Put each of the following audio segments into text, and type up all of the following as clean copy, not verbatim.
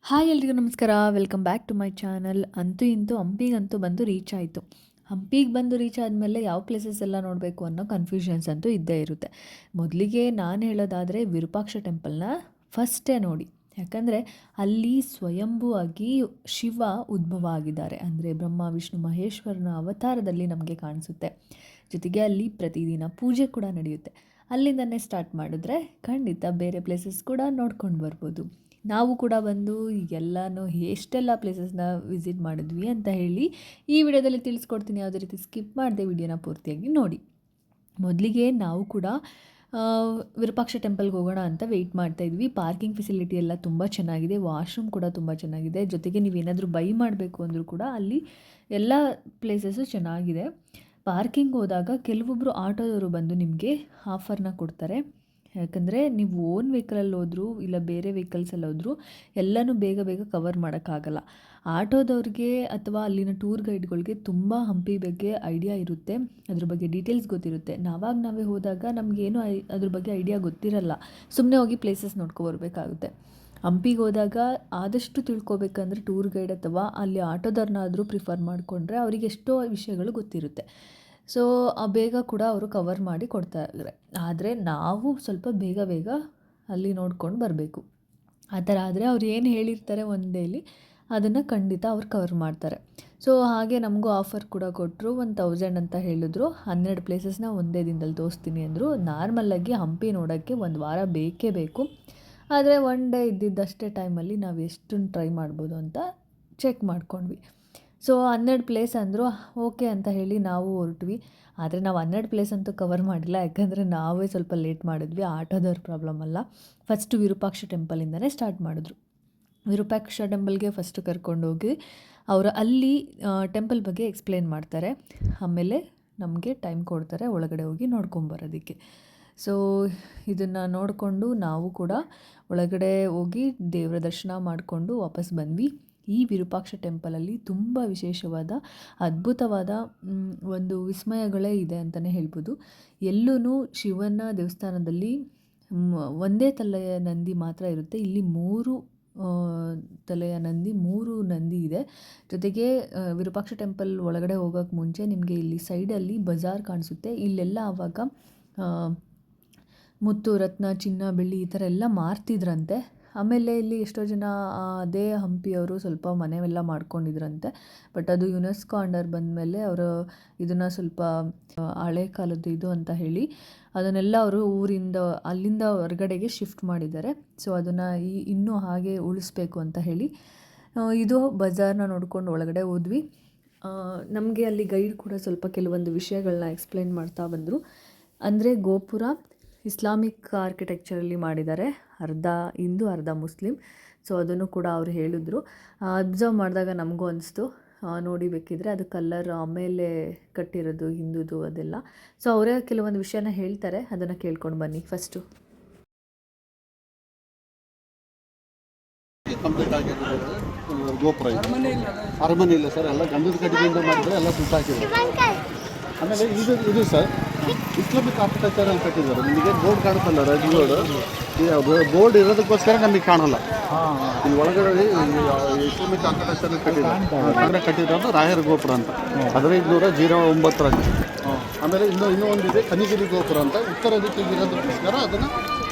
Hi ಎಲ್ರಿಗೂ ನಮಸ್ಕಾರ. Welcome back to my channel. ಅಂತೂ ಇಂತೂ ಹಂಪಿಗಂತೂ ಬಂದು ರೀಚ್ ಆಯಿತು. ಹಂಪಿಗೆ ಬಂದು ರೀಚ್ ಆದಮೇಲೆ ಯಾವ ಪ್ಲೇಸಸ್ ಎಲ್ಲ ನೋಡಬೇಕು ಅನ್ನೋ ಕನ್ಫ್ಯೂಷನ್ಸ್ ಅಂತೂ ಇದ್ದೇ ಇರುತ್ತೆ. ಮೊದಲಿಗೆ ನಾನು ಹೇಳೋದಾದರೆ ವಿರೂಪಾಕ್ಷ ಟೆಂಪಲ್ನ ಫಸ್ಟೇ ನೋಡಿ. ಯಾಕಂದರೆ ಅಲ್ಲಿ ಸ್ವಯಂಭೂ ಆಗಿ ಶಿವ ಉದ್ಭವ ಆಗಿದ್ದಾರೆ. ಅಂದರೆ ಬ್ರಹ್ಮ ವಿಷ್ಣು ಮಹೇಶ್ವರನ ಅವತಾರದಲ್ಲಿ ನಮಗೆ ಕಾಣಿಸುತ್ತೆ. ಜೊತೆಗೆ ಅಲ್ಲಿ ಪ್ರತಿದಿನ ಪೂಜೆ ಕೂಡ ನಡೆಯುತ್ತೆ. ಅಲ್ಲಿಂದನೇ ಸ್ಟಾರ್ಟ್ ಮಾಡಿದ್ರೆ ಖಂಡಿತ ಬೇರೆ ಪ್ಲೇಸಸ್ ಕೂಡ ನೋಡ್ಕೊಂಡು ಬರ್ಬೋದು. ನಾವು ಕೂಡ ಬಂದು ಎಲ್ಲನೂ ಎಷ್ಟೆಲ್ಲ ಪ್ಲೇಸಸ್ನ ವಿಸಿಟ್ ಮಾಡಿದ್ವಿ ಅಂತ ಹೇಳಿ ಈ ವಿಡಿಯೋದಲ್ಲಿ ತಿಳಿಸ್ಕೊಡ್ತೀನಿ. ಯಾವುದೇ ರೀತಿ ಸ್ಕಿಪ್ ಮಾಡದೆ ವಿಡಿಯೋನ ಪೂರ್ತಿಯಾಗಿ ನೋಡಿ. ಮೊದಲಿಗೆ ನಾವು ಕೂಡ ವಿರೂಪಾಕ್ಷ ಟೆಂಪಲ್ಗೆ ಹೋಗೋಣ ಅಂತ ವೆಯ್ಟ್ ಮಾಡ್ತಾಯಿದ್ವಿ. ಪಾರ್ಕಿಂಗ್ ಫೆಸಿಲಿಟಿ ಎಲ್ಲ ತುಂಬ ಚೆನ್ನಾಗಿದೆ, ವಾಶ್ರೂಮ್ ಕೂಡ ತುಂಬ ಚೆನ್ನಾಗಿದೆ. ಜೊತೆಗೆ ನೀವೇನಾದರೂ ಬೈ ಮಾಡಬೇಕು ಅಂದರೂ ಕೂಡ ಅಲ್ಲಿ ಎಲ್ಲ ಪ್ಲೇಸಸ್ಸು ಚೆನ್ನಾಗಿದೆ. ಪಾರ್ಕಿಂಗ್ ಹೋದಾಗ ಕೆಲವೊಬ್ಬರು ಆಟೋದವರು ಬಂದು ನಿಮಗೆ ಆಫರ್ನ ಕೊಡ್ತಾರೆ. ಯಾಕಂದರೆ ನೀವು ಓನ್ ವೆಹಿಕಲಲ್ಲಿ ಹೋದರೂ ಇಲ್ಲ ಬೇರೆ ವೆಹಿಕಲ್ಸಲ್ಲಿ ಹೋದರೂ ಎಲ್ಲನೂ ಬೇಗ ಬೇಗ ಕವರ್ ಮಾಡೋಕ್ಕಾಗಲ್ಲ. ಆಟೋದವ್ರಿಗೆ ಅಥವಾ ಅಲ್ಲಿನ ಟೂರ್ ಗೈಡ್ಗಳಿಗೆ ತುಂಬ ಹಂಪಿ ಬಗ್ಗೆ ಐಡಿಯಾ ಇರುತ್ತೆ, ಅದ್ರ ಬಗ್ಗೆ ಡೀಟೇಲ್ಸ್ ಗೊತ್ತಿರುತ್ತೆ. ನಾವೇ ಹೋದಾಗ ನಮಗೇನು ಅದ್ರ ಬಗ್ಗೆ ಐಡಿಯಾ ಗೊತ್ತಿರಲ್ಲ, ಸುಮ್ಮನೆ ಹೋಗಿ ಪ್ಲೇಸಸ್ ನೋಡ್ಕೊಬರ್ಬೇಕಾಗುತ್ತೆ. ಹಂಪಿಗೆ ಹೋದಾಗ ಆದಷ್ಟು ತಿಳ್ಕೊಬೇಕಂದ್ರೆ ಟೂರ್ ಗೈಡ್ ಅಥವಾ ಅಲ್ಲಿ ಆಟೋದವ್ರನ್ನಾದರೂ ಪ್ರಿಫರ್ ಮಾಡಿಕೊಂಡ್ರೆ ಅವರಿಗೆ ಎಷ್ಟೋ ವಿಷಯಗಳು ಗೊತ್ತಿರುತ್ತೆ. ಸೊ ಬೇಗ ಕೂಡ ಅವರು ಕವರ್ ಮಾಡಿ ಕೊಡ್ತಾರೆ. ಆದರೆ ನಾವು ಸ್ವಲ್ಪ ಬೇಗ ಅಲ್ಲಿ ನೋಡ್ಕೊಂಡು ಬರಬೇಕು. ಆ ಥರ ಆದರೆ ಅವ್ರು ಏನು ಹೇಳಿರ್ತಾರೆ ಒನ್ ಡೇಲಿ ಅದನ್ನು ಖಂಡಿತ ಅವ್ರು ಕವರ್ ಮಾಡ್ತಾರೆ. ಸೊ ಹಾಗೆ ನಮಗೂ ಆಫರ್ ಕೂಡ ಕೊಟ್ಟರು. 1000 ಅಂತ ಹೇಳಿದ್ರು. 12 ಪ್ಲೇಸಸ್ನ ಒಂದೇ ದಿನದಲ್ಲಿ ತೋರಿಸ್ತೀನಿ ಅಂದರು. ನಾರ್ಮಲಾಗಿ ಹಂಪಿ ನೋಡೋಕ್ಕೆ 1 ವಾರ ಬೇಕೇ ಬೇಕು. ಆದರೆ ಒನ್ ಡೇ ಇದ್ದಿದ್ದಷ್ಟೇ ಟೈಮಲ್ಲಿ ನಾವು ಎಷ್ಟನ್ನು ಟ್ರೈ ಮಾಡ್ಬೋದು ಅಂತ ಚೆಕ್ ಮಾಡ್ಕೊಂಡ್ವಿ. ಸೊ 12 ಪ್ಲೇಸ್ ಅಂದರು. ಓಕೆ ಅಂತ ಹೇಳಿ ನಾವು ಹೊರಟ್ವಿ. ಆದರೆ ನಾವು 12 ಪ್ಲೇಸ್ ಅಂತೂ ಕವರ್ ಮಾಡಿಲ್ಲ, ಯಾಕಂದರೆ ನಾವೇ ಸ್ವಲ್ಪ ಲೇಟ್ ಮಾಡಿದ್ವಿ. ಆಟೋದವ್ರ ಪ್ರಾಬ್ಲಮ್ ಅಲ್ಲ. ಫಸ್ಟು ವಿರೂಪಾಕ್ಷ ಟೆಂಪಲಿಂದನೇ ಸ್ಟಾರ್ಟ್ ಮಾಡಿದ್ರು. ವಿರೂಪಾಕ್ಷ ಟೆಂಪಲ್ಗೆ ಫಸ್ಟು ಕರ್ಕೊಂಡೋಗಿ ಅವರು ಅಲ್ಲಿ ಟೆಂಪಲ್ ಬಗ್ಗೆ ಎಕ್ಸ್ಪ್ಲೇನ್ ಮಾಡ್ತಾರೆ. ಆಮೇಲೆ ನಮಗೆ ಟೈಮ್ ಕೊಡ್ತಾರೆ ಒಳಗಡೆ ಹೋಗಿ ನೋಡ್ಕೊಂಬರೋದಕ್ಕೆ. ಸೊ ಇದನ್ನು ನೋಡಿಕೊಂಡು ನಾವು ಕೂಡ ಒಳಗಡೆ ಹೋಗಿ ದೇವರ ದರ್ಶನ ಮಾಡಿಕೊಂಡು ವಾಪಸ್ ಬಂದ್ವಿ. ಈ ವಿರೂಪಾಕ್ಷ ಟೆಂಪಲಲ್ಲಿ ತುಂಬ ವಿಶೇಷವಾದ ಅದ್ಭುತವಾದ ಒಂದು ವಿಸ್ಮಯಗಳೇ ಇದೆ ಅಂತಲೇ ಹೇಳ್ಬೋದು. ಎಲ್ಲೂ ಶಿವನ ದೇವಸ್ಥಾನದಲ್ಲಿ ಒಂದೇ ತಲೆಯ ನಂದಿ ಮಾತ್ರ ಇರುತ್ತೆ. ಇಲ್ಲಿ 3 ತಲೆಯ ನಂದಿ, 3 ನಂದಿ ಇದೆ. ಜೊತೆಗೆ ವಿರೂಪಾಕ್ಷ ಟೆಂಪಲ್ ಒಳಗಡೆ ಹೋಗೋಕ್ಕೆ ಮುಂಚೆ ನಿಮಗೆ ಇಲ್ಲಿ ಸೈಡಲ್ಲಿ ಬಜಾರ್ ಕಾಣಿಸುತ್ತೆ. ಇಲ್ಲೆಲ್ಲ ಆವಾಗ ಮುತ್ತು ರತ್ನ ಚಿನ್ನ ಬೆಳ್ಳಿ ಈ ಥರ ಎಲ್ಲ ಮಾರ್ತಿದ್ರಂತೆ. ಆಮೇಲೆ ಇಲ್ಲಿ ಎಷ್ಟೋ ಜನ ಅದೇ ಹಂಪಿಯವರು ಸ್ವಲ್ಪ ಮನೆಯೆಲ್ಲ ಮಾಡ್ಕೊಂಡಿದ್ರಂತೆ. ಬಟ್ ಅದು ಯುನೆಸ್ಕೋ ಅಂಡರ್ ಬಂದಮೇಲೆ ಅವರು ಇದನ್ನು ಸ್ವಲ್ಪ ಹಳೆ ಕಾಲದ್ದು ಇದು ಅಂತ ಹೇಳಿ ಅದನ್ನೆಲ್ಲ ಅವರು ಅಲ್ಲಿಂದ ಹೊರಗಡೆಗೆ ಶಿಫ್ಟ್ ಮಾಡಿದ್ದಾರೆ. ಸೊ ಅದನ್ನು ಇನ್ನೂ ಹಾಗೆ ಉಳಿಸ್ಬೇಕು ಅಂತ ಹೇಳಿ ಇದು ಬಜಾರ್ನ ನೋಡ್ಕೊಂಡು ಒಳಗಡೆ ಹೋದ್ವಿ. ನಮಗೆ ಅಲ್ಲಿ ಗೈಡ್ ಕೂಡ ಸ್ವಲ್ಪ ಕೆಲವೊಂದು ವಿಷಯಗಳನ್ನ ಎಕ್ಸ್ಪ್ಲೇನ್ ಮಾಡ್ತಾ ಬಂದರು. ಅಂದರೆ ಗೋಪುರ ಇಸ್ಲಾಮಿಕ್ ಆರ್ಕಿಟೆಕ್ಚರಲ್ಲಿ ಮಾಡಿದ್ದಾರೆ, ಅರ್ಧ ಹಿಂದೂ ಅರ್ಧ ಮುಸ್ಲಿಂ. ಸೊ ಅದನ್ನು ಕೂಡ ಅವರು ಹೇಳಿದ್ರು. ಅಬ್ಸರ್ವ್ ಮಾಡಿದಾಗ ನಮಗೂ ಅನಿಸ್ತು, ನೋಡಿ ಬೇಕಿದ್ರೆ ಅದು ಕಲ್ಲರ್ ಆಮೇಲೆ ಕಟ್ಟಿರೋದು ಹಿಂದೂದು ಅದೆಲ್ಲ. ಸೊ ಅವರೇ ಕೆಲವೊಂದು ವಿಷಯನ ಹೇಳ್ತಾರೆ, ಅದನ್ನು ಕೇಳ್ಕೊಂಡು ಬನ್ನಿ ಫಸ್ಟು. ಕಂಪ್ಲೀಟ್ ಆಗಿರೋದು ಗೋಪುರ ಅರಮನೆ ಇಲ್ಲ ಸರ್, ಎಲ್ಲ ಗಂಧದ ಕಡ್ಡಿಯಿಂದ ಮಾಡಿದರೆ ಎಲ್ಲ ಸುಟ್ಟಾಕಿದ್ದಾರೆ. ಆಮೇಲೆ ಇದು ಸರ್ ಇಸ್ಲಾಮಿಕ್ ಆರ್ಕಿಟೆಕ್ಚರ್ ಅಂತ ಕಟ್ಟಿದ್ದಾರೆ. ನಿಮಗೆ ಬೋರ್ಡ್ ಕಾಣುತ್ತಲ್ಲ, ರೆಡ್ ಬೋರ್ಡ್ ಇರೋದಕ್ಕೋಸ್ಕರ ನಮಗೆ ಕಾಣಲ್ಲ. ಇಲ್ಲಿ ಒಳಗಡೆ ಇಸ್ಲಾಮಿಕ್ ಆರ್ಕಿಟೆಕ್ಚರ್ ಕಟ್ಟಿರೋದು ರಾಯರ ಗೋಪುರ ಅಂತ 1509ರಲ್ಲಿ. ಆಮೇಲೆ ಇನ್ನೂ ಒಂದಿದೆ ಕನಿಗಿರಿ ಗೋಪುರ ಅಂತ, ಉತ್ತರ ದಿಕ್ಕಿಗೆ ಇರೋದಕ್ಕೋಸ್ಕರ ಅದನ್ನು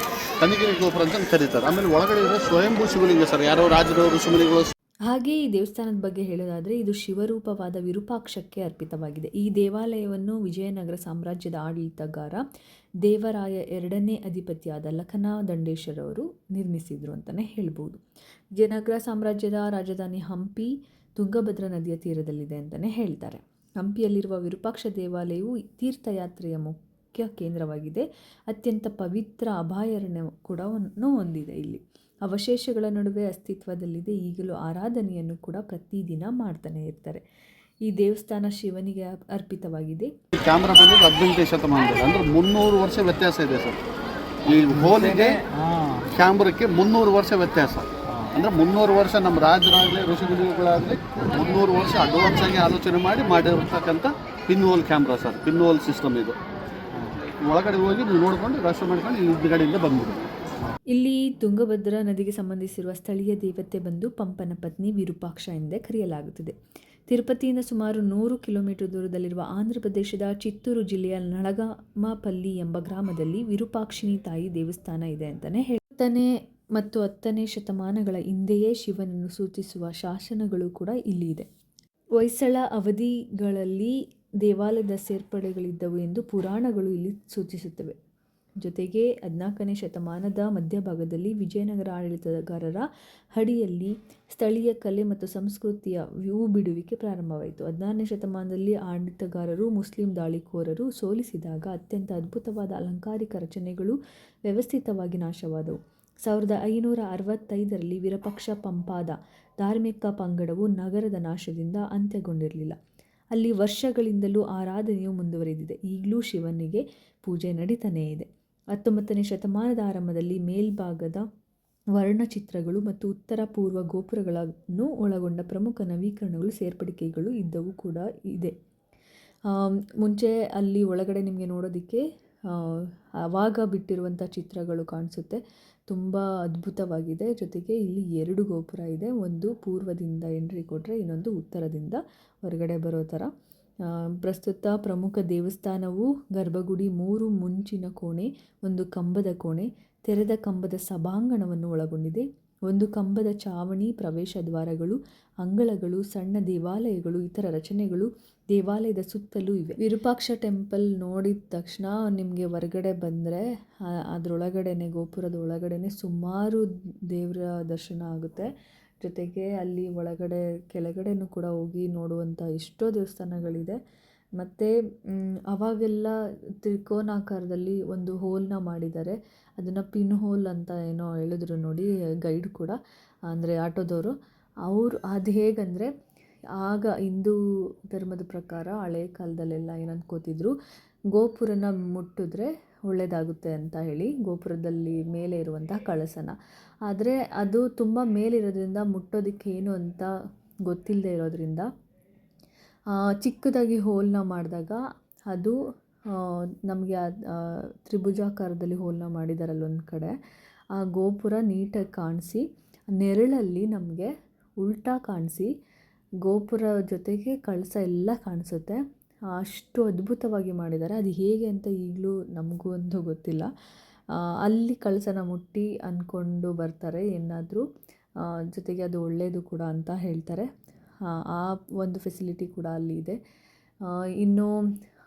ಕನಿಗಿರಿ ಗೋಪುರ ಅಂತ ಕರೀತಾರೆ. ಆಮೇಲೆ ಒಳಗಡೆ ಇರೋ ಸ್ವಯಂಭೂ ಶಿವಲಿಂಗ ಸರ್, ಯಾರೋ ರಾಜರವರು ಋಷಿಮುನಿಗಳು. ಹಾಗೆ ಈ ದೇವಸ್ಥಾನದ ಬಗ್ಗೆ ಹೇಳೋದಾದರೆ ಇದು ಶಿವರೂಪವಾದ ವಿರೂಪಾಕ್ಷಕ್ಕೆ ಅರ್ಪಿತವಾಗಿದೆ. ಈ ದೇವಾಲಯವನ್ನು ವಿಜಯನಗರ ಸಾಮ್ರಾಜ್ಯದ ಆಡಳಿತಗಾರ ದೇವರಾಯ 2ನೇ ಅಧಿಪತಿಯಾದ ಲಖನದಂಡೇಶ್ವರವರು ನಿರ್ಮಿಸಿದರು ಅಂತಲೇ ಹೇಳ್ಬೋದು. ವಿಜಯನಗರ ಸಾಮ್ರಾಜ್ಯದ ರಾಜಧಾನಿ ಹಂಪಿ ತುಂಗಭದ್ರಾ ನದಿಯ ತೀರದಲ್ಲಿದೆ ಅಂತಲೇ ಹೇಳ್ತಾರೆ. ಹಂಪಿಯಲ್ಲಿರುವ ವಿರೂಪಾಕ್ಷ ದೇವಾಲಯವು ತೀರ್ಥಯಾತ್ರೆಯ ಮುಖ್ಯ ಕೇಂದ್ರವಾಗಿದೆ. ಅತ್ಯಂತ ಪವಿತ್ರ ಅಭಯಾರಣ್ಯ ಕೂಡ ಹೊಂದಿದೆ. ಇಲ್ಲಿ ಅವಶೇಷಗಳ ನಡುವೆ ಅಸ್ತಿತ್ವದಲ್ಲಿದೆ. ಈಗಲೂ ಆರಾಧನೆಯನ್ನು ಕೂಡ ಪ್ರತಿದಿನ ಮಾಡ್ತಾನೆ ಇರ್ತಾರೆ. ಈ ದೇವಸ್ಥಾನ ಶಿವನಿಗೆ ಅರ್ಪಿತವಾಗಿದೆ. ಕ್ಯಾಮ್ರಾ ಬಂದಿದ್ದು 18ನೇ ಶತಮಾನದಲ್ಲಿ, ಅಂದರೆ 300 ವರ್ಷ ವ್ಯತ್ಯಾಸ ಇದೆ ಸರ್. ಈ ಹೋಲಿಗೆ ಕ್ಯಾಮ್ರಕ್ಕೆ 300 ವರ್ಷ ವ್ಯತ್ಯಾಸ. ಅಂದರೆ 300 ವರ್ಷ ನಮ್ಮ ರಾಜರಾಗಲಿ ಋಷಿಮುನಿಗಳಾಗಲಿ 300 ವರ್ಷ ಅಡ್ವಾನ್ಸ್ ಆಗಿ ಆಲೋಚನೆ ಮಾಡಿರ್ತಕ್ಕಂಥ pin hole camera sir, pin hole system ಇದು. ಒಳಗಡೆ ಹೋಗಿ ನೀವು ನೋಡ್ಕೊಂಡು ರಶ ಮಾಡ್ಕೊಂಡು ಈ ಹಿಂದ್ಗಡೆಯಿಂದ ಬಂದ್ಬಿಡು. ಇಲ್ಲಿ ತುಂಗಭದ್ರಾ ನದಿಗೆ ಸಂಬಂಧಿಸಿರುವ ಸ್ಥಳೀಯ ದೇವತೆ ಬಂದು ಪಂಪನ ಪತ್ನಿ ವಿರೂಪಾಕ್ಷ ಎಂದೇ ಕರೆಯಲಾಗುತ್ತದೆ. ತಿರುಪತಿಯಿಂದ ಸುಮಾರು 100 ಕಿಲೋಮೀಟರ್ ದೂರದಲ್ಲಿರುವ ಆಂಧ್ರ ಪ್ರದೇಶದ ಚಿತ್ತೂರು ಜಿಲ್ಲೆಯ ನಳಗಮಪಲ್ಲಿ ಎಂಬ ಗ್ರಾಮದಲ್ಲಿ ವಿರೂಪಾಕ್ಷಿಣಿ ತಾಯಿ ದೇವಸ್ಥಾನ ಇದೆ ಅಂತಲೇ ಹೇಳ್ತಾನೆ. ಮತ್ತು 10ನೇ ಶತಮಾನಗಳ ಹಿಂದೆಯೇ ಶಿವನನ್ನು ಸೂಚಿಸುವ ಶಾಸನಗಳು ಕೂಡ ಇಲ್ಲಿ ಇದೆ. ಹೊಯ್ಸಳ ಅವಧಿಗಳಲ್ಲಿ ದೇವಾಲಯದ ಸೇರ್ಪಡೆಗಳಿದ್ದವು ಎಂದು ಪುರಾಣಗಳು ಇಲ್ಲಿ ಸೂಚಿಸುತ್ತವೆ. ಜೊತೆಗೆ 14ನೇ ಶತಮಾನದ ಮಧ್ಯಭಾಗದಲ್ಲಿ ವಿಜಯನಗರ ಆಡಳಿತಗಾರರ ಅಡಿಯಲ್ಲಿ ಸ್ಥಳೀಯ ಕಲೆ ಮತ್ತು ಸಂಸ್ಕೃತಿಯ ಬಿಡುವಿಕೆ ಪ್ರಾರಂಭವಾಯಿತು. 16ನೇ ಶತಮಾನದಲ್ಲಿ ಆಡಳಿತಗಾರರು ಮುಸ್ಲಿಂ ದಾಳಿಕೋರರು ಸೋಲಿಸಿದಾಗ ಅತ್ಯಂತ ಅದ್ಭುತವಾದ ಅಲಂಕಾರಿಕ ರಚನೆಗಳು ವ್ಯವಸ್ಥಿತವಾಗಿ ನಾಶವಾದವು. 1565ರಲ್ಲಿ ವಿರೂಪಾಕ್ಷ ಪಂಪಾದ ಧಾರ್ಮಿಕ ಪಂಗಡವು ನಗರದ ನಾಶದಿಂದ ಅಂತ್ಯಗೊಂಡಿರಲಿಲ್ಲ. ಅಲ್ಲಿ ವರ್ಷಗಳಿಂದಲೂ ಆರಾಧನೆಯು ಮುಂದುವರೆದಿದೆ. ಈಗಲೂ ಶಿವನಿಗೆ ಪೂಜೆ ನಡೀತಾನೇ ಇದೆ. 19ನೇ ಶತಮಾನದ ಆರಂಭದಲ್ಲಿ ಮೇಲ್ಭಾಗದ ವರ್ಣಚಿತ್ರಗಳು ಮತ್ತು ಉತ್ತರ ಪೂರ್ವ ಗೋಪುರಗಳನ್ನು ಒಳಗೊಂಡ ಪ್ರಮುಖ ನವೀಕರಣಗಳು ಸೇರ್ಪಡಿಕೆಗಳು ಇದ್ದವು ಕೂಡ ಇದೆ. ಮುಂಚೆ ಅಲ್ಲಿ ಒಳಗಡೆ ನಿಮಗೆ ನೋಡೋದಕ್ಕೆ ಆವಾಗ ಬಿಟ್ಟಿರುವಂಥ ಚಿತ್ರಗಳು ಕಾಣಿಸುತ್ತೆ. ತುಂಬ ಅದ್ಭುತವಾಗಿದೆ. ಜೊತೆಗೆ ಇಲ್ಲಿ 2 ಗೋಪುರ ಇದೆ. ಒಂದು ಪೂರ್ವದಿಂದ ಎಂಟ್ರಿ ಕೊಟ್ಟರೆ ಇನ್ನೊಂದು ಉತ್ತರದಿಂದ ಹೊರಗಡೆ ಬರೋ ಥರ. ಪ್ರಸ್ತುತ ಪ್ರಮುಖ ದೇವಸ್ಥಾನವು ಗರ್ಭಗುಡಿ, 3 ಮುಂಚಿನ ಕೋಣೆ, 1 ಕಂಬದ ಕೋಣೆ, ತೆರೆದ ಕಂಬದ ಸಭಾಂಗಣವನ್ನು ಒಳಗೊಂಡಿದೆ. 1 ಕಂಬದ ಚಾವಣಿ, ಪ್ರವೇಶ ದ್ವಾರಗಳು, ಅಂಗಳಗಳು, ಸಣ್ಣ ದೇವಾಲಯಗಳು, ಇತರ ರಚನೆಗಳು ದೇವಾಲಯದ ಸುತ್ತಲೂ ಇವೆ. ವಿರೂಪಾಕ್ಷ ಟೆಂಪಲ್ ನೋಡಿದ ತಕ್ಷಣ ನಿಮಗೆ ಹೊರಗಡೆ ಬಂದರೆ ಅದರೊಳಗಡೆನೆ, ಗೋಪುರದ ಒಳಗಡೆನೆ ಸುಮಾರು ದೇವರ ದರ್ಶನ ಆಗುತ್ತೆ. ಜೊತೆಗೆ ಅಲ್ಲಿ ಒಳಗಡೆ ಕೆಳಗಡೆನೂ ಕೂಡ ಹೋಗಿ ನೋಡುವಂಥ ಎಷ್ಟೋ ದೇವಸ್ಥಾನಗಳಿದೆ. ಮತ್ತು ಅವಾಗೆಲ್ಲ ತ್ರಿಕೋನಾಕಾರದಲ್ಲಿ ಒಂದು ಹೋಲ್ನ ಮಾಡಿದ್ದಾರೆ. ಅದನ್ನು ಪಿನ್ ಹೋಲ್ ಅಂತ ಏನೋ ಹೇಳಿದ್ರು ನೋಡಿ ಗೈಡ್ ಕೂಡ, ಅಂದರೆ ಆಟೋದವರು. ಅದು ಹೇಗಂದರೆ, ಆಗ ಹಿಂದೂ ಧರ್ಮದ ಪ್ರಕಾರ ಹಳೆ ಕಾಲದಲ್ಲೆಲ್ಲ ಏನು ಅಂದ್ಕೋತಿದ್ರು, ಗೋಪುರನ ಮುಟ್ಟಿದ್ರೆ ಒಳ್ಳೆಯದಾಗುತ್ತೆ ಅಂತ ಹೇಳಿ, ಗೋಪುರದಲ್ಲಿ ಮೇಲೆ ಇರುವಂತಹ ಕಳಸನ. ಆದರೆ ಅದು ತುಂಬ ಮೇಲಿರೋದ್ರಿಂದ ಮುಟ್ಟೋದಕ್ಕೆ ಏನು ಅಂತ ಗೊತ್ತಿಲ್ಲದೆ ಇರೋದ್ರಿಂದ ಚಿಕ್ಕದಾಗಿ ಹೋಲ್ನ ಮಾಡಿದಾಗ ಅದು ನಮಗೆ ತ್ರಿಭುಜಾಕಾರದಲ್ಲಿ ಹೋಲ್ನ ಮಾಡಿದಾರಲ್ಲ ಒಂದು ಕಡೆ, ಆ ಗೋಪುರ ನೀಟಾಗಿ ಕಾಣಿಸಿ ನೆರಳಲ್ಲಿ ನಮಗೆ ಉಲ್ಟಾ ಕಾಣಿಸಿ ಗೋಪುರ ಜೊತೆಗೆ ಕಳಸ ಎಲ್ಲ ಕಾಣಿಸುತ್ತೆ. ಅಷ್ಟು ಅದ್ಭುತವಾಗಿ ಮಾಡಿದ್ದಾರೆ. ಅದು ಹೇಗೆ ಅಂತ ಈಗಲೂ ನಮಗೂ ಒಂದು ಗೊತ್ತಿಲ್ಲ. ಅಲ್ಲಿ ಕಳಸನ ಮುಟ್ಟಿ ಅಂದ್ಕೊಂಡು ಬರ್ತಾರೆ ಏನಾದರೂ, ಜೊತೆಗೆ ಅದು ಒಳ್ಳೆಯದು ಕೂಡ ಅಂತ ಹೇಳ್ತಾರೆ. ಆ ಒಂದು ಫೆಸಿಲಿಟಿ ಕೂಡ ಅಲ್ಲಿ ಇದೆ. ಇನ್ನು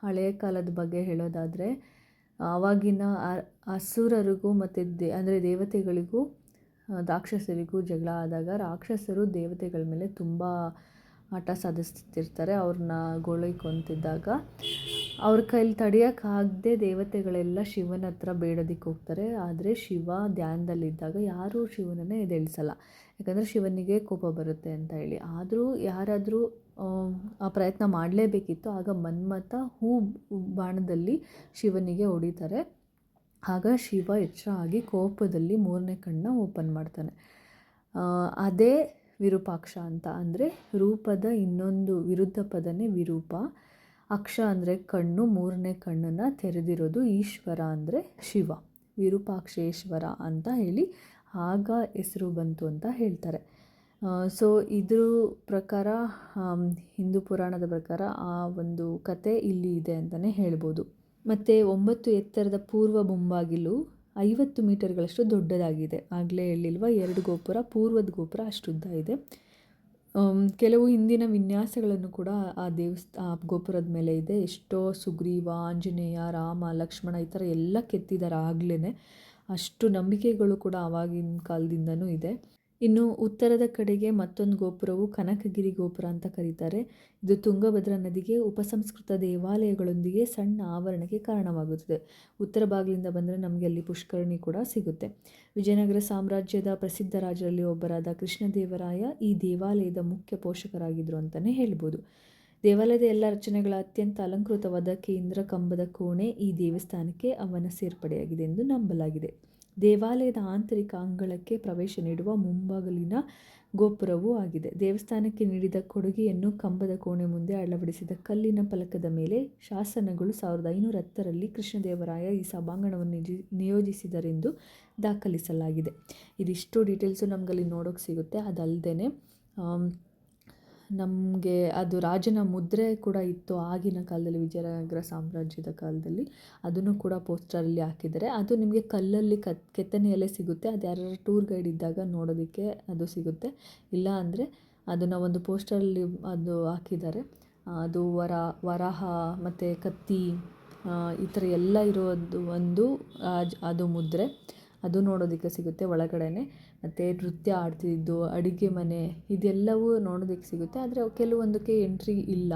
ಹಳೆಯ ಕಾಲದ ಬಗ್ಗೆ ಹೇಳೋದಾದರೆ, ಆವಾಗಿನ ಅಸುರರಿಗೂ ಮತ್ತು ಅಂದರೆ ದೇವತೆಗಳಿಗೂ ರಾಕ್ಷಸರಿಗೂ ಜಗಳ ಆದಾಗ ರಾಕ್ಷಸರು ದೇವತೆಗಳ ಮೇಲೆ ತುಂಬ ಆಟ ಸಾಧಿಸ್ತಿರ್ತಾರೆ. ಅವ್ರನ್ನ ಗೋಳೈಕೊಂತಿದ್ದಾಗ ಅವ್ರ ಕೈಲಿ ತಡೆಯೋಕ್ಕಾಗದೆ ದೇವತೆಗಳೆಲ್ಲ ಶಿವನ ಹತ್ರ ಬೇಡೋದಕ್ಕೆ ಹೋಗ್ತಾರೆ. ಆದರೆ ಶಿವ ಧ್ಯಾನದಲ್ಲಿದ್ದಾಗ ಯಾರೂ ಶಿವನನ್ನೇ ಎದ್ದೇಳಿಸಲ್ಲ, ಯಾಕಂದರೆ ಶಿವನಿಗೆ ಕೋಪ ಬರುತ್ತೆ ಅಂತ ಹೇಳಿ. ಆದರೂ ಯಾರಾದರೂ ಆ ಪ್ರಯತ್ನ ಮಾಡಲೇಬೇಕಿತ್ತು. ಆಗ ಮನ್ಮಥ ಬಾಣದಲ್ಲಿ ಶಿವನಿಗೆ ಹೊಡಿತಾರೆ. ಆಗ ಶಿವ ಎಚ್ಚರ ಆಗಿ ಕೋಪದಲ್ಲಿ 3ನೇ ಕಣ್ಣನ್ನ ಓಪನ್ ಮಾಡ್ತಾನೆ. ಅದೇ ವಿರೂಪಾಕ್ಷ ಅಂತ. ಅಂದರೆ ರೂಪದ ಇನ್ನೊಂದು ವಿರುದ್ಧ ಪದನೇ ವಿರೂಪ. ಅಕ್ಷ ಅಂದರೆ ಕಣ್ಣು, 3ನೇ ಕಣ್ಣನ್ನು ತೆರೆದಿರೋದು. ಈಶ್ವರ ಅಂದರೆ ಶಿವ, ವಿರೂಪಾಕ್ಷೇಶ್ವರ ಅಂತ ಹೇಳಿ ಆಗ ಹೆಸರು ಬಂತು ಅಂತ ಹೇಳ್ತಾರೆ. ಸೊ ಇದ್ರ ಪ್ರಕಾರ ಹಿಂದೂ ಪುರಾಣದ ಪ್ರಕಾರ ಆ ಒಂದು ಕತೆ ಇಲ್ಲಿ ಇದೆ ಅಂತಲೇ ಹೇಳ್ಬೋದು. ಮತ್ತು 9 ಎತ್ತರದ ಪೂರ್ವ ಮುಂಬಾಗಿಲು 50 ಮೀಟರ್ಗಳಷ್ಟು ದೊಡ್ಡದಾಗಿದೆ. ಆಗಲೇ ಹೇಳಿಲ್ವ, 2 ಗೋಪುರ, ಪೂರ್ವದ ಗೋಪುರ ಅಷ್ಟುದ್ದ ಇದೆ. ಕೆಲವು ಹಿಂದಿನ ವಿನ್ಯಾಸಗಳನ್ನು ಕೂಡ ಆ ಗೋಪುರದ ಮೇಲೆ ಇದೆ. ಎಷ್ಟೋ ಸುಗ್ರೀವ, ಆಂಜನೇಯ, ರಾಮ, ಲಕ್ಷ್ಮಣ ಈ ಥರ ಎಲ್ಲ ಕೆತ್ತಿದ್ದಾರೆ ಆಗಲೇ. ಅಷ್ಟು ನಂಬಿಕೆಗಳು ಕೂಡ ಆವಾಗಿನ ಕಾಲದಿಂದನೂ ಇದೆ. ಇನ್ನು ಉತ್ತರದ ಕಡೆಗೆ ಮತ್ತೊಂದು ಗೋಪುರವು ಕನಕಗಿರಿ ಗೋಪುರ ಅಂತ ಕರೀತಾರೆ. ಇದು ತುಂಗಭದ್ರಾ ನದಿಗೆ ಉಪಸಂಸ್ಕೃತ ದೇವಾಲಯಗಳೊಂದಿಗೆ ಸಣ್ಣ ಆವರಣಕ್ಕೆ ಕಾರಣವಾಗುತ್ತದೆ. ಉತ್ತರ ಭಾಗದಿಂದ ಬಂದರೆ ನಮಗೆ ಅಲ್ಲಿ ಪುಷ್ಕರಣಿ ಕೂಡ ಸಿಗುತ್ತೆ. ವಿಜಯನಗರ ಸಾಮ್ರಾಜ್ಯದ ಪ್ರಸಿದ್ಧ ರಾಜರಲ್ಲಿ ಒಬ್ಬರಾದ ಕೃಷ್ಣದೇವರಾಯ ಈ ದೇವಾಲಯದ ಮುಖ್ಯ ಪೋಷಕರಾಗಿದ್ದರು ಅಂತಲೇ ಹೇಳ್ಬೋದು. ದೇವಾಲಯದ ಎಲ್ಲ ರಚನೆಗಳ ಅತ್ಯಂತ ಅಲಂಕೃತವಾದ ಕೇಂದ್ರ ಕಂಬದ ಕೋಣೆ ಈ ದೇವಸ್ಥಾನಕ್ಕೆ ಅವನ ಸೇರ್ಪಡೆಯಾಗಿದೆ ಎಂದು ನಂಬಲಾಗಿದೆ. ದೇವಾಲಯದ ಆಂತರಿಕ ಅಂಗಳಕ್ಕೆ ಪ್ರವೇಶ ನೀಡುವ ಮುಂಬಾಗಿಲಿನ ಗೋಪುರವೂ ಆಗಿದೆ. ದೇವಸ್ಥಾನಕ್ಕೆ ನೀಡಿದ ಕೊಡುಗೆಯನ್ನು ಕಂಬದ ಕೋಣೆ ಮುಂದೆ ಅಳವಡಿಸಿದ ಕಲ್ಲಿನ ಫಲಕದ ಮೇಲೆ ಶಾಸನಗಳು 1510ರಲ್ಲಿ ಕೃಷ್ಣದೇವರಾಯ ಈ ಸಭಾಂಗಣವನ್ನು ನಿಯೋಜಿಸಿದರೆಂದು ದಾಖಲಿಸಲಾಗಿದೆ. ಇದಿಷ್ಟು ಡೀಟೇಲ್ಸು ನಮಗಲ್ಲಿ ನೋಡೋಕ್ಕೆ ಸಿಗುತ್ತೆ. ಅದಲ್ಲದೆ ನಮಗೆ ಅದು ರಾಜನ ಮುದ್ರೆ ಕೂಡ ಇತ್ತು ಆಗಿನ ಕಾಲದಲ್ಲಿ, ವಿಜಯನಗರ ಸಾಮ್ರಾಜ್ಯದ ಕಾಲದಲ್ಲಿ. ಅದನ್ನು ಕೂಡ ಪೋಸ್ಟರಲ್ಲಿ ಹಾಕಿದ್ದಾರೆ. ಅದು ನಿಮಗೆ ಕಲ್ಲಲ್ಲಿ ಕೆತ್ತನೆಯಲ್ಲೇ ಸಿಗುತ್ತೆ. ಅದು ಯಾರು ಟೂರ್ ಗೈಡ್ ಇದ್ದಾಗ ನೋಡೋದಕ್ಕೆ ಅದು ಸಿಗುತ್ತೆ. ಇಲ್ಲ ಅಂದರೆ ಅದನ್ನು ಒಂದು ಪೋಸ್ಟರಲ್ಲಿ ಅದು ಹಾಕಿದ್ದಾರೆ. ಅದು ವರಾಹ ಮತ್ತು ಕತ್ತಿ ಈ ಥರ ಎಲ್ಲ ಇರೋದು ಅದು ಮುದ್ರೆ, ಅದು ನೋಡೋದಕ್ಕೆ ಸಿಗುತ್ತೆ ಒಳಗಡೆನೆ. ಮತ್ತು ನೃತ್ಯ ಆಡ್ತಿದ್ದು, ಅಡುಗೆ ಮನೆ, ಇದೆಲ್ಲವೂ ನೋಡೋದಕ್ಕೆ ಸಿಗುತ್ತೆ. ಆದರೆ ಕೆಲವೊಂದಕ್ಕೆ ಎಂಟ್ರಿ ಇಲ್ಲ.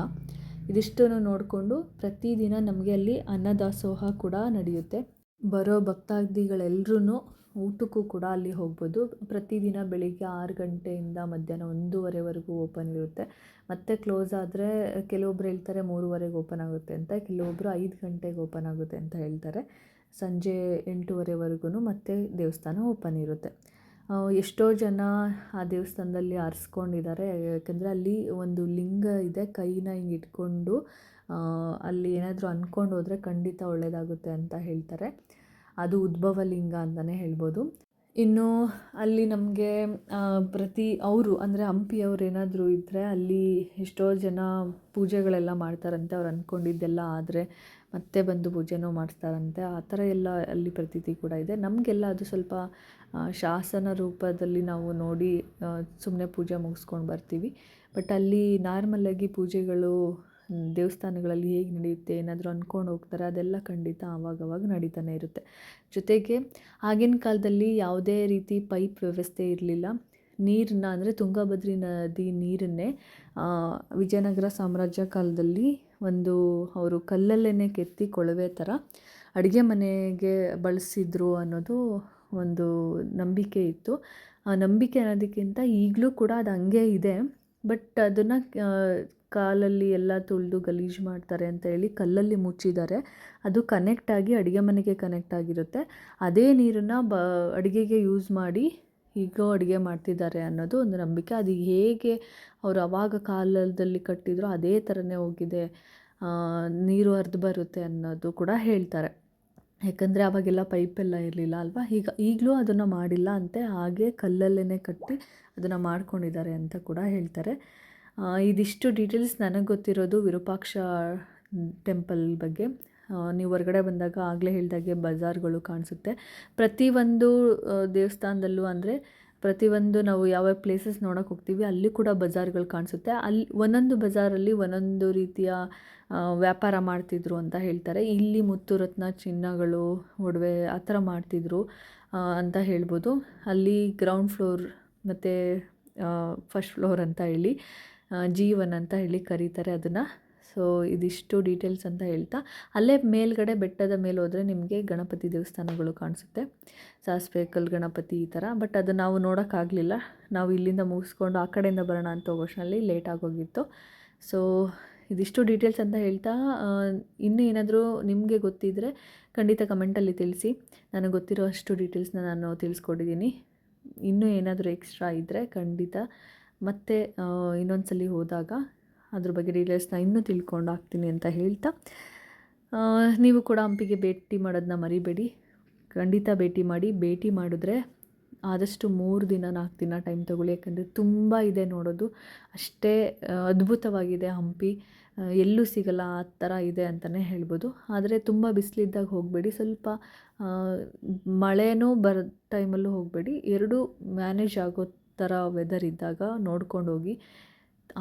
ಇದಿಷ್ಟನ್ನು ನೋಡಿಕೊಂಡು ಪ್ರತಿದಿನ ನಮಗೆ ಅಲ್ಲಿ ಅನ್ನದಾಸೋಹ ಕೂಡ ನಡೆಯುತ್ತೆ. ಬರೋ ಭಕ್ತಾದಿಗಳೆಲ್ಲರೂ ಊಟಕ್ಕೂ ಕೂಡ ಅಲ್ಲಿ ಹೋಗ್ಬೋದು. ಪ್ರತಿದಿನ ಬೆಳಿಗ್ಗೆ 6 ಗಂಟೆಯಿಂದ ಮಧ್ಯಾಹ್ನ 1:30ವರೆಗೂ ಓಪನ್ ಇರುತ್ತೆ. ಮತ್ತು ಕ್ಲೋಸ್ ಆದರೆ ಕೆಲವೊಬ್ರು ಹೇಳ್ತಾರೆ 3:30ಗೆ ಓಪನ್ ಆಗುತ್ತೆ ಅಂತ, ಕೆಲವೊಬ್ಬರು 5 ಗಂಟೆಗೆ ಓಪನ್ ಆಗುತ್ತೆ ಅಂತ ಹೇಳ್ತಾರೆ. ಸಂಜೆ 8:30ವರೆಗೂ ಮತ್ತೆ ದೇವಸ್ಥಾನ ಓಪನ್ ಇರುತ್ತೆ. ಎಷ್ಟೋ ಜನ ಆ ದೇವಸ್ಥಾನದಲ್ಲಿ ಆರಿಸ್ಕೊಂಡಿದ್ದಾರೆ. ಯಾಕಂದರೆ ಅಲ್ಲಿ ಒಂದು ಲಿಂಗ ಇದೆ, ಕೈನ ಹಿಂಗೆ ಇಟ್ಕೊಂಡು ಅಲ್ಲಿ ಏನಾದರೂ ಅಂದ್ಕೊಂಡು ಹೋದರೆ ಖಂಡಿತ ಒಳ್ಳೆಯದಾಗುತ್ತೆ ಅಂತ ಹೇಳ್ತಾರೆ. ಅದು ಉದ್ಭವ ಲಿಂಗ ಅಂತಲೇ ಹೇಳ್ಬೋದು. ಇನ್ನು ಅಲ್ಲಿ ನಮಗೆ ಅವರು ಅಂದರೆ ಹಂಪಿಯವ್ರು ಏನಾದರೂ ಇದ್ದರೆ ಅಲ್ಲಿ ಎಷ್ಟೋ ಜನ ಪೂಜೆಗಳೆಲ್ಲ ಮಾಡ್ತಾರಂತೆ. ಅವ್ರು ಅಂದ್ಕೊಂಡಿದ್ದೆಲ್ಲ ಆದರೆ ಮತ್ತೆ ಬಂದು ಪೂಜೆನೂ ಮಾಡಿಸ್ತಾರಂತೆ. ಆ ಥರ ಎಲ್ಲ ಅಲ್ಲಿ ಪ್ರತೀತಿ ಕೂಡ ಇದೆ. ನಮಗೆಲ್ಲ ಅದು ಸ್ವಲ್ಪ ಶಾಸನ ರೂಪದಲ್ಲಿ ನಾವು ನೋಡಿ ಸುಮ್ಮನೆ ಪೂಜೆ ಮುಗಿಸ್ಕೊಂಡು ಬರ್ತೀವಿ. ಬಟ್ ಅಲ್ಲಿ ನಾರ್ಮಲಾಗಿ ಪೂಜೆಗಳು ದೇವಸ್ಥಾನಗಳಲ್ಲಿ ಹೇಗೆ ನಡೆಯುತ್ತೆ, ಏನಾದರೂ ಅಂದ್ಕೊಂಡು ಹೋಗ್ತಾರೆ, ಅದೆಲ್ಲ ಖಂಡಿತ ಆವಾಗವಾಗ ನಡೀತಾನೆ ಇರುತ್ತೆ. ಜೊತೆಗೆ ಆಗಿನ ಕಾಲದಲ್ಲಿ ಯಾವುದೇ ರೀತಿ ಪೈಪ್ ವ್ಯವಸ್ಥೆ ಇರಲಿಲ್ಲ. ನೀರನ್ನ ಅಂದರೆ ತುಂಗಭದ್ರಿ ನದಿ ನೀರನ್ನೇ ವಿಜಯನಗರ ಸಾಮ್ರಾಜ್ಯ ಕಾಲದಲ್ಲಿ ಅವರು ಕಲ್ಲಲ್ಲೇ ಕೆತ್ತಿ ಕೊಳವೆ ಥರ ಅಡುಗೆ ಮನೆಗೆ ಬಳಸಿದ್ರು ಅನ್ನೋದು ಒಂದು ನಂಬಿಕೆ ಇತ್ತು. ಆ ನಂಬಿಕೆ ಅನ್ನೋದಕ್ಕಿಂತ ಈಗಲೂ ಕೂಡ ಅದು ಹಂಗೆ ಇದೆ. ಬಟ್ ಅದನ್ನು ಕಾಲಲ್ಲಿ ಎಲ್ಲ ತುಳಿದು ಗಲೀಜು ಮಾಡ್ತಾರೆ ಅಂತ ಹೇಳಿ ಕಲ್ಲಲ್ಲಿ ಮುಚ್ಚಿದ್ದಾರೆ. ಅದು ಕನೆಕ್ಟ್ ಆಗಿ ಅಡುಗೆ ಮನೆಗೆ ಕನೆಕ್ಟ್ ಆಗಿರುತ್ತೆ. ಅದೇ ನೀರನ್ನು ಅಡುಗೆಗೆ ಯೂಸ್ ಮಾಡಿ ಈಗ ಅಡುಗೆ ಮಾಡ್ತಿದ್ದಾರೆ ಅನ್ನೋದು ಒಂದು ನಂಬಿಕೆ. ಅದು ಹೇಗೆ ಅವರು ಆವಾಗ ಕಾಲದಲ್ಲಿ ಕಟ್ಟಿದ್ರು ಅದೇ ಥರನೇ ಹೋಗಿದೆ, ನೀರು ಹರಿದು ಬರುತ್ತೆ ಅನ್ನೋದು ಕೂಡ ಹೇಳ್ತಾರೆ. ಯಾಕಂದರೆ ಆವಾಗೆಲ್ಲ ಪೈಪೆಲ್ಲ ಇರಲಿಲ್ಲ ಅಲ್ವಾ. ಈಗಲೂ ಅದನ್ನು ಮಾಡಿಲ್ಲ ಅಂತೆ, ಹಾಗೆ ಕಲ್ಲಲ್ಲೇ ಕಟ್ಟಿ ಅದನ್ನು ಮಾಡ್ಕೊಂಡಿದ್ದಾರೆ ಅಂತ ಕೂಡ ಹೇಳ್ತಾರೆ. ಇದಿಷ್ಟು ಡೀಟೇಲ್ಸ್ ನನಗೆ ಗೊತ್ತಿರೋದು ವಿರೂಪಾಕ್ಷ ಟೆಂಪಲ್ ಬಗ್ಗೆ. ನೀವು ಹೊರಗಡೆ ಬಂದಾಗ ಆಗಲೇ ಹೇಳಿದಾಗೆ ಬಜಾರ್ಗಳು ಕಾಣಿಸುತ್ತೆ. ಪ್ರತಿಯೊಂದು ದೇವಸ್ಥಾನದಲ್ಲೂ ಅಂದರೆ ಪ್ರತಿಯೊಂದು ನಾವು ಯಾವ ಪ್ಲೇಸಸ್ ನೋಡೋಕೆ ಹೋಗ್ತೀವಿ ಅಲ್ಲಿ ಕೂಡ ಬಜಾರ್ಗಳು ಕಾಣಿಸುತ್ತೆ. ಅಲ್ಲಿ ಒಂದೊಂದು ಬಜಾರಲ್ಲಿ ಒಂದೊಂದು ರೀತಿಯ ವ್ಯಾಪಾರ ಮಾಡ್ತಿದ್ರು ಅಂತ ಹೇಳ್ತಾರೆ. ಇಲ್ಲಿ ಮುತ್ತು ರತ್ನ ಚಿನ್ನಗಳು, ಒಡವೆ ಆ ಥರ ಮಾಡ್ತಿದ್ರು ಅಂತ ಹೇಳ್ಬೋದು. ಅಲ್ಲಿ ಗ್ರೌಂಡ್ ಫ್ಲೋರ್ ಮತ್ತು ಫಸ್ಟ್ ಫ್ಲೋರ್ ಅಂತ ಹೇಳಿ G1 ಅಂತ ಹೇಳಿ ಕರೀತಾರೆ ಅದನ್ನು. ಸೊ ಇದಿಷ್ಟು ಡೀಟೇಲ್ಸ್ ಅಂತ ಹೇಳ್ತಾ, ಅಲ್ಲೇ ಮೇಲ್ಗಡೆ ಬೆಟ್ಟದ ಮೇಲೆ ಹೋದರೆ ನಿಮಗೆ ಗಣಪತಿ ದೇವಸ್ಥಾನಗಳು ಕಾಣಿಸುತ್ತೆ. ಸಾಸಿವೆ ಕಲ್ಲು ಗಣಪತಿ ಈ ಥರ. ಬಟ್ ಅದು ನಾವು ನೋಡೋಕ್ಕಾಗಲಿಲ್ಲ. ನಾವು ಇಲ್ಲಿಂದ ಮುಗಿಸ್ಕೊಂಡು ಆ ಕಡೆಯಿಂದ ಬರೋಣ ಅಂತ ಹೋಗೋಷ್ಟರಲ್ಲಿ ಲೇಟ್ ಆಗೋಗಿತ್ತು. ಸೊ ಇದಿಷ್ಟು ಡೀಟೇಲ್ಸ್ ಅಂತ ಹೇಳ್ತಾ, ಇನ್ನೂ ಏನಾದರೂ ನಿಮಗೆ ಗೊತ್ತಿದ್ದರೆ ಖಂಡಿತ ಕಮೆಂಟಲ್ಲಿ ತಿಳಿಸಿ. ನನಗೆ ಗೊತ್ತಿರೋ ಅಷ್ಟು ಡೀಟೇಲ್ಸ್ನ ನಾನು ತಿಳಿಸ್ಕೊಟ್ಟಿದ್ದೀನಿ. ಇನ್ನೂ ಏನಾದರೂ ಎಕ್ಸ್ಟ್ರಾ ಇದ್ದರೆ ಖಂಡಿತ ಮತ್ತೆ ಇನ್ನೊಂದ್ಸಲಿ ಹೋದಾಗ ಅದ್ರ ಬಗ್ಗೆ ಡೀಟೇಲ್ಸ್ನ ಇನ್ನೂ ತಿಳ್ಕೊಂಡು ಹಾಕ್ತೀನಿ ಅಂತ ಹೇಳ್ತಾ, ನೀವು ಕೂಡ ಹಂಪಿಗೆ ಭೇಟಿ ಮಾಡೋದನ್ನ ಮರಿಬೇಡಿ. ಖಂಡಿತ ಭೇಟಿ ಮಾಡಿ. ಭೇಟಿ ಮಾಡಿದ್ರೆ ಆದಷ್ಟು 3 ದಿನ 4 ದಿನ ಟೈಮ್ ತೊಗೊಳ್ಳಿ. ಯಾಕಂದರೆ ತುಂಬ ಇದೆ ನೋಡೋದು. ಅಷ್ಟೇ ಅದ್ಭುತವಾಗಿದೆ ಹಂಪಿ. ಎಲ್ಲೂ ಸಿಗಲ್ಲ ಆ ಥರ ಇದೆ ಅಂತಲೇ ಹೇಳ್ಬೋದು. ಆದರೆ ತುಂಬ ಬಿಸಿಲಿದ್ದಾಗ ಹೋಗಬೇಡಿ. ಸ್ವಲ್ಪ ಮಳೆನೂ ಬರೋ ಟೈಮಲ್ಲೂ ಹೋಗಬೇಡಿ. ಎರಡೂ ಮ್ಯಾನೇಜ್ ಆಗೋ ಥರ ವೆದರ್ ಇದ್ದಾಗ ನೋಡ್ಕೊಂಡು ಹೋಗಿ.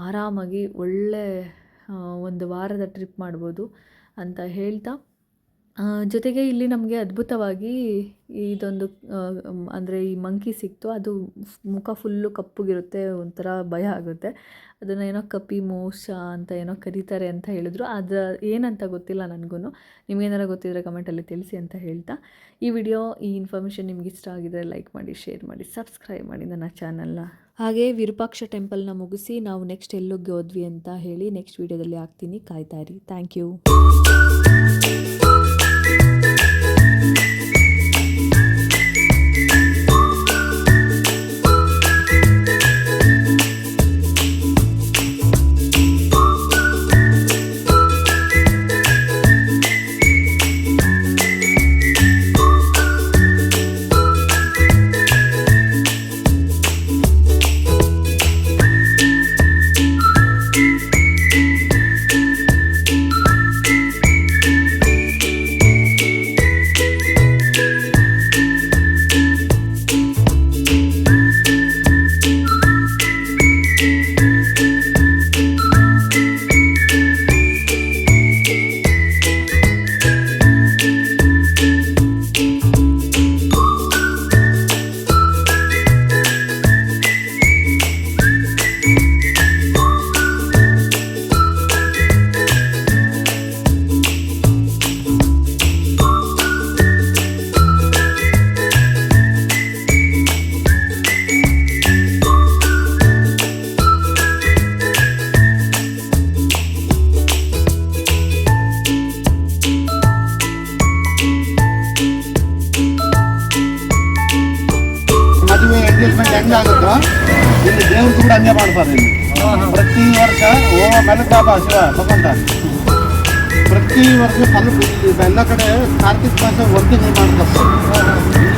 ಆರಾಮಾಗಿ ಒಳ್ಳೆ 1 ವಾರದ ಟ್ರಿಪ್ ಮಾಡ್ಬೋದು ಅಂತ ಹೇಳ್ತಾ, ಜೊತೆಗೆ ಇಲ್ಲಿ ನಮಗೆ ಅದ್ಭುತವಾಗಿ ಇದೊಂದು ಅಂದರೆ ಈ ಮಂಕಿ ಸಿಕ್ತು. ಅದು ಮುಖ ಫುಲ್ಲು ಕಪ್ಪಗಿರುತ್ತೆ, ಒಂಥರ ಭಯ ಆಗುತ್ತೆ. ಅದನ್ನು ಏನೋ ಕಪಿ ಮೋಸ ಅಂತ ಏನೋ ಕರೀತಾರೆ ಅಂತ ಹೇಳಿದ್ರು. ಅದು ಏನಂತ ಗೊತ್ತಿಲ್ಲ ನನಗೂ. ನಿಮಗೇನಾರು ಗೊತ್ತಿದ್ದರೆ ಕಮೆಂಟಲ್ಲಿ ತಿಳಿಸಿ ಅಂತ ಹೇಳ್ತಾ, ಈ ಇನ್ಫಾರ್ಮೇಷನ್ ನಿಮ್ಗೆ ಇಷ್ಟ ಆಗಿದರೆ ಲೈಕ್ ಮಾಡಿ, ಶೇರ್ ಮಾಡಿ, ಸಬ್ಸ್ಕ್ರೈಬ್ ಮಾಡಿ ನನ್ನ ಚಾನಲ್ನ. ಹಾಗೆ ವಿರೂಪಾಕ್ಷ ಟೆಂಪಲ್ನ ಮುಗಿಸಿ ನಾವು ನೆಕ್ಸ್ಟ್ ಎಲ್ಲೋಗಿ ಹೋದ್ವಿ ಅಂತ ಹೇಳಿ ನೆಕ್ಸ್ಟ್ ವೀಡಿಯೋದಲ್ಲಿ ಹಾಕ್ತೀನಿ. ಕಾಯ್ತಾ ಇರಿ. Thank you. ಹಂಗೆ ಮಾಡ್ತಾರೆ ಇಲ್ಲಿ ಪ್ರತಿ ವರ್ಷ ಮೆಲಕ್ ಬಾಬಾ ಶಿವ ತಗೊಂಡ ಪ್ರತಿ ವರ್ಷ ಸ್ವಲ್ಪ ಎಲ್ಲ ಕಡೆ ಕಾರ್ತಿಕ್ ಮಾಸ 1 ತಿಂಗಳು ಮಾಡ್ತಾರೆ